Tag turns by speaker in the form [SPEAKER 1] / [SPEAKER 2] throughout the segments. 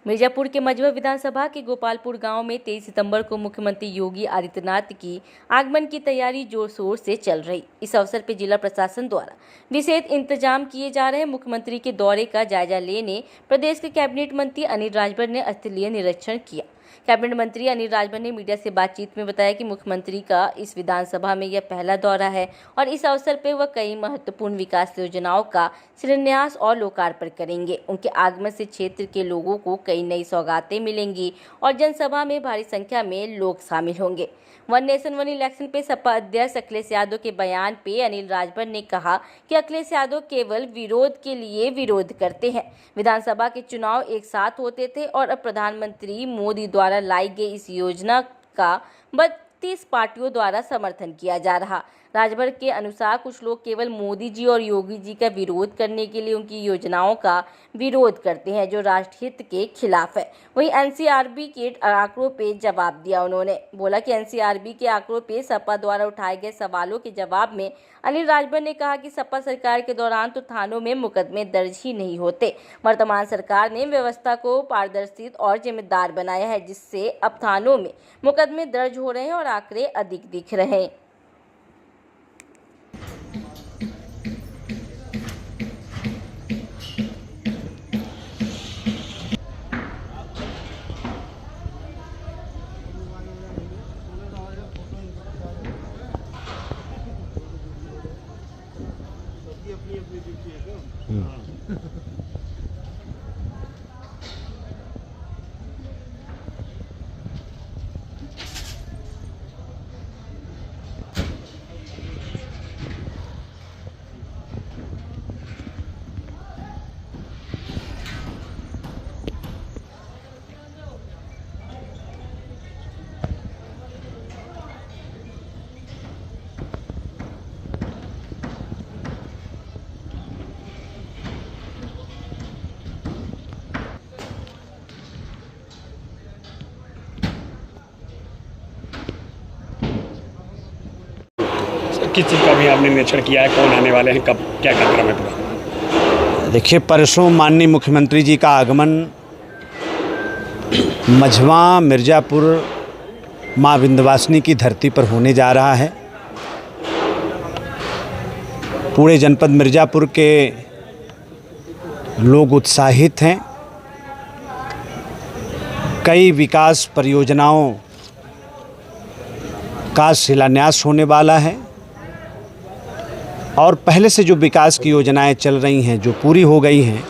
[SPEAKER 1] मिर्जापुर के मझवा विधानसभा के गोपालपुर गांव में 23 सितंबर को मुख्यमंत्री योगी आदित्यनाथ की आगमन की तैयारी जोर शोर से चल रही। इस अवसर पर जिला प्रशासन द्वारा विशेष इंतजाम किए जा रहे। मुख्यमंत्री के दौरे का जायजा लेने प्रदेश के कैबिनेट मंत्री अनिल राजभर ने स्थलीय निरीक्षण किया। कैबिनेट मंत्री अनिल राजभर ने मीडिया से बातचीत में बताया कि मुख्यमंत्री का इस विधानसभा में यह पहला दौरा है और इस अवसर पर वह कई महत्वपूर्ण विकास योजनाओं का शिलान्यास और लोकार्पण करेंगे। उनके आगमन से क्षेत्र के लोगों को कई नई सौगातें मिलेंगी और जनसभा में भारी संख्या में लोग शामिल होंगे। वन नेशन वन इलेक्शन पे सपा अध्यक्ष अखिलेश यादव के बयान पे अनिल राजभर ने कहा कि अखिलेश यादव केवल विरोध के लिए विरोध करते हैं। विधानसभा के चुनाव एक साथ होते थे और अब प्रधानमंत्री मोदी द्वारा लाई गई इस योजना का 32 पार्टियों द्वारा समर्थन किया जा रहा। राजभर के अनुसार कुछ लोग केवल मोदी जी और योगी जी का विरोध करने के लिए उनकी योजनाओं का विरोध करते हैं, जो राष्ट्रहित के खिलाफ है। वहीं एनसीआरबी के आंकड़ों पे जवाब दिया। उन्होंने बोला कि एनसीआरबी के आंकड़ों पे सपा द्वारा उठाए गए सवालों के जवाब में अनिल राजभर ने कहा कि सपा सरकार के दौरान तो थानों में मुकदमे दर्ज ही नहीं होते। वर्तमान सरकार ने व्यवस्था को पारदर्शी और जिम्मेदार बनाया है, जिससे अब थानों में मुकदमे दर्ज हो रहे हैं और आंकड़े अधिक दिख रहे हैं।
[SPEAKER 2] किस चीज़ का भी आपने निरीक्षण किया है? कौन आने वाले हैं, कब, क्या कार्यक्रम है पूरा?
[SPEAKER 3] देखिए, परसों माननीय मुख्यमंत्री जी का आगमन मझवा मिर्ज़ापुर माँ विंध्यवासिनी की धरती पर होने जा रहा है। पूरे जनपद मिर्ज़ापुर के लोग उत्साहित हैं। कई विकास परियोजनाओं का शिलान्यास होने वाला है और पहले से जो विकास की योजनाएं चल रही हैं, जो पूरी हो गई हैं,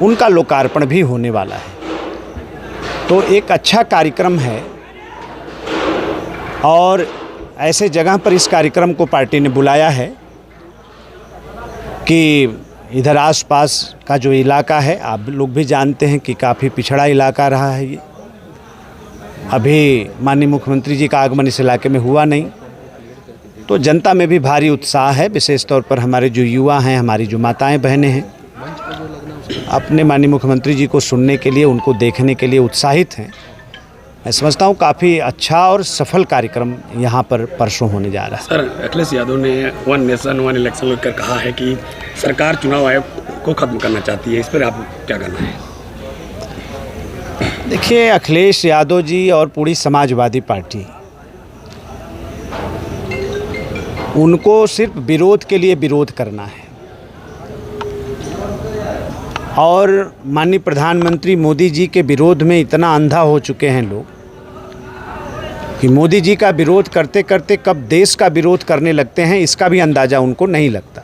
[SPEAKER 3] उनका लोकार्पण भी होने वाला है। तो एक अच्छा कार्यक्रम है और ऐसे जगह पर इस कार्यक्रम को पार्टी ने बुलाया है कि इधर आसपास का जो इलाका है, आप लोग भी जानते हैं कि काफ़ी पिछड़ा इलाका रहा है। ये अभी माननीय मुख्यमंत्री जी का आगमन इस इलाके में हुआ नहीं, तो जनता में भी भारी उत्साह है। विशेष तौर पर हमारे जो युवा हैं, हमारी जो माताएं बहनें हैं, अपने माननीय मुख्यमंत्री जी को सुनने के लिए, उनको देखने के लिए उत्साहित हैं। मैं समझता हूँ काफ़ी अच्छा और सफल कार्यक्रम यहाँ पर परसों होने जा रहा है।
[SPEAKER 2] सर, अखिलेश यादव ने वन नेशन वन इलेक्शन लेकर कहा है कि सरकार चुनाव आयोग को खत्म करना चाहती है, इस पर आप क्या कहना है?
[SPEAKER 3] देखिए, अखिलेश यादव जी और पूरी समाजवादी पार्टी, उनको सिर्फ विरोध के लिए विरोध करना है और माननीय प्रधानमंत्री मोदी जी के विरोध में इतना अंधा हो चुके हैं लोग कि मोदी जी का विरोध करते करते कब देश का विरोध करने लगते हैं, इसका भी अंदाज़ा उनको नहीं लगता।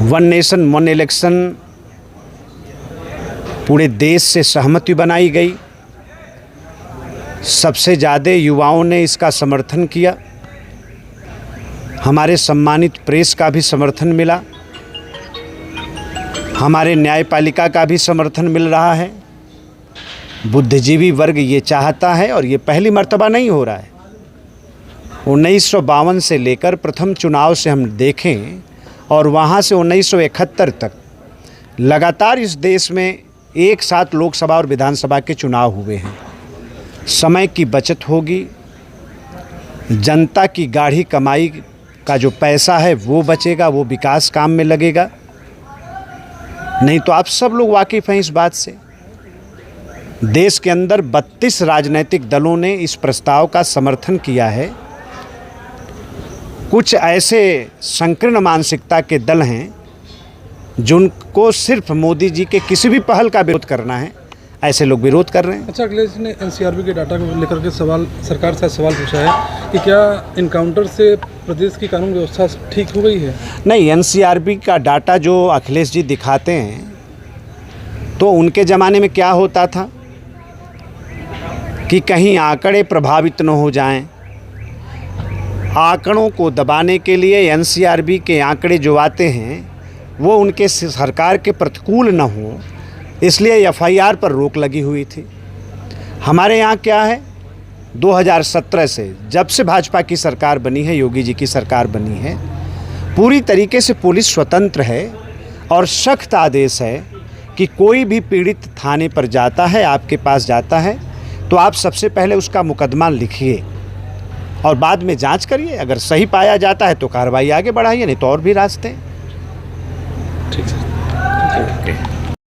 [SPEAKER 3] वन नेशन वन इलेक्शन पूरे देश से सहमति बनाई गई। सबसे ज़्यादा युवाओं ने इसका समर्थन किया। हमारे सम्मानित प्रेस का भी समर्थन मिला, हमारे न्यायपालिका का भी समर्थन मिल रहा है। बुद्धिजीवी वर्ग ये चाहता है और ये पहली मर्तबा नहीं हो रहा है। 1952 से लेकर प्रथम चुनाव से हम देखें और वहाँ से 1971 तक लगातार इस देश में एक साथ लोकसभा और विधानसभा के चुनाव हुए हैं। समय की बचत होगी, जनता की गाढ़ी कमाई का जो पैसा है वो बचेगा, वो विकास काम में लगेगा। नहीं तो आप सब लोग वाकिफ़ हैं इस बात से। देश के अंदर 32 राजनीतिक दलों ने इस प्रस्ताव का समर्थन किया है। कुछ ऐसे संकीर्ण मानसिकता के दल हैं जिनको सिर्फ मोदी जी के किसी भी पहल का विरोध करना है, ऐसे लोग विरोध कर रहे हैं।
[SPEAKER 4] अच्छा, अखिलेश जी ने एनसीआरबी के डाटा को लेकर के सरकार से सवाल पूछा है कि क्या इनकाउंटर से प्रदेश की कानून व्यवस्था ठीक हो गई है?
[SPEAKER 3] नहीं, एनसीआरबी का डाटा जो अखिलेश जी दिखाते हैं तो उनके ज़माने में क्या होता था कि कहीं आंकड़े प्रभावित न हो जाएं, आंकड़ों को दबाने के लिए एनसीआरबी के आंकड़े जो आते हैं वो उनके सरकार के प्रतिकूल न हो, इसलिए एफआईआर पर रोक लगी हुई थी। हमारे यहाँ क्या है, 2017 से जब से भाजपा की सरकार बनी है, योगी जी की सरकार बनी है, पूरी तरीके से पुलिस स्वतंत्र है और सख्त आदेश है कि कोई भी पीड़ित थाने पर जाता है, आपके पास जाता है तो आप सबसे पहले उसका मुकदमा लिखिए और बाद में जांच करिए। अगर सही पाया जाता है तो कार्रवाई आगे बढ़ाइए, नहीं तो और भी रास्ते हैं।
[SPEAKER 2] ठीक है।